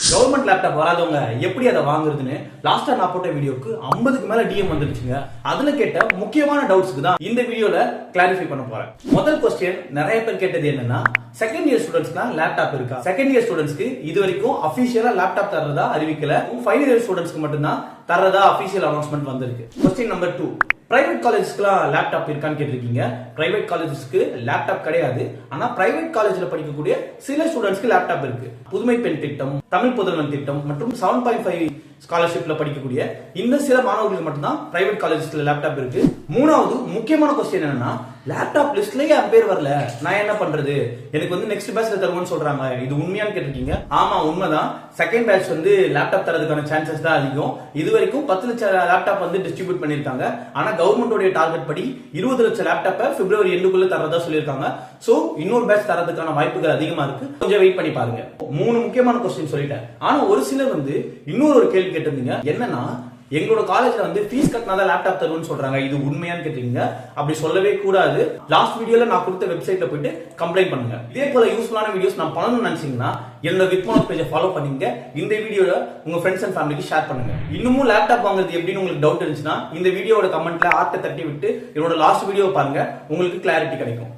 Government laptop வராதவங்க எப்படி அதை வாங்குறதுன்னு லாஸ்டா நான் போட்ட வீடியோக்கு 50க்கு மேல டிஎம் வந்துருச்சுங்க. அதுல கேட்ட முக்கியமான டவுட்ஸ்க்கு தான் இந்த வீடியோல கிளாரிஃபை பண்ண போறேன். முதல் क्वेश्चन நிறைய பேர் கேட்டது என்னன்னா, செகண்ட் இயர் ஸ்டூடண்ட்ஸ்க்கு லேப்டாப் இருக்கா? செகண்ட் இயர் ஸ்டூடண்ட்ஸ்க்கு இது வரைக்கும் அபிஷியலா லேப்டாப் தரதா அறிவிக்கல. ஃபைனல் இயர் ஸ்டூடண்ட்ஸ்க்கு மட்டும் தான் தரதா அபிஷியல் அனௌன்ஸ்மெண்ட் வந்திருக்கு. क्वेश्चन நம்பர் 2, பிரைவேட் காலேஜ்க்குலாம் லேப்டாப் இருக்கான்னு கேட்டிருக்கீங்க. பிரைவேட் காலேஜஸ்க்கு லேப்டாப் கிடையாது. ஆனா பிரைவேட் காலேஜ்ல படிக்கக்கூடிய சில ஸ்டூடண்ட்ஸ்க்கு லேப்டாப் இருக்கு. புதுமை பெண் திட்டம், தமிழ் புதல்வன் திட்டம் மற்றும் 7.5 ஸ்காலர்ஷிப்ல படிக்கக்கூடிய இந்த சில மாணவர்களுக்கு மட்டும்தான் பிரைவேட் காலேஜஸ்ல லேப்டாப் இருக்கு. மூணாவது முக்கியமான क्वेश्चन என்னன்னா, லேப்டாப் லிஸ்ட்லயே என் பேர் வரல, நான் என்ன பண்றது? எனக்கு வந்து நெக்ஸ்ட் பேட்ச்ல தருவோம்னு சொல்றாங்க. இது உண்மையான்னு கேட்டிருக்கீங்க. ஆமா, உண்மைதான். செகண்ட் பேட்ச் வந்து லேப்டாப் தரதுக்கான சான்சஸ் தான் அதிகம். இது வரைக்கும் 10 லட்சம் லேப்டாப் வந்து டிஸ்ட்ரிபியூட் பண்ணிருக்காங்க. ஆனா கவர்மெண்டோட டார்கெட் படி 20 லட்சம் லேப்டாப்பை பிப்ரவரி எண்டுக்குள்ள தரதா சொல்லியிருக்காங்க. சோ இன்னொரு பேட்ச் தரதுக்கான வாய்ப்புகள் அதிகமா இருக்கு. கொஞ்சம் வெயிட் பண்ணி பாருங்க. 3 முக்கியமான क्वेश्चन சொல்லிட்டேன். ஆனா ஒரு சிலர் வந்து இன்னொரு கேள்வி கேட்டிருந்தீங்க. என்னன்னா, எங்களோட காலேஜ்ல வந்து ஃபீஸ் கட்டினாதான் லேப்டாப் தருவோம்னு சொல்றாங்க. இது உண்மையான்னு கேட்டீங்க. அப்படி சொல்லவே கூடாது. லாஸ்ட் வீடியோல நான் கொடுத்த வெப்சைட்ல போயிட்டு கம்ப்ளைண்ட் பண்ணுங்க. இதே போல யூஸ்ஃபுல்லான வீடியோஸ் நான் பண்ணணும்னு நினைச்சீங்கன்னா என்னோட வித்மோனஸ் பேஜை ஃபாலோ பண்ணுங்க. இந்த வீடியோல உங்க ஃப்ரெண்ட்ஸ் அண்ட் ஃபேமிலிக்கு ஷேர் பண்ணுங்க. இன்னமும் லேப்டாப் வாங்குறது எப்படின்னு உங்களுக்கு டவுட் இருந்துச்சுன்னா இந்த வீடியோட கமெண்ட்ல ஆர்ட்டை தட்டி விட்டு என்னோட லாஸ்ட் வீடியோ பாருங்க. உங்களுக்கு கிளாரிட்டி கிடைக்கும்.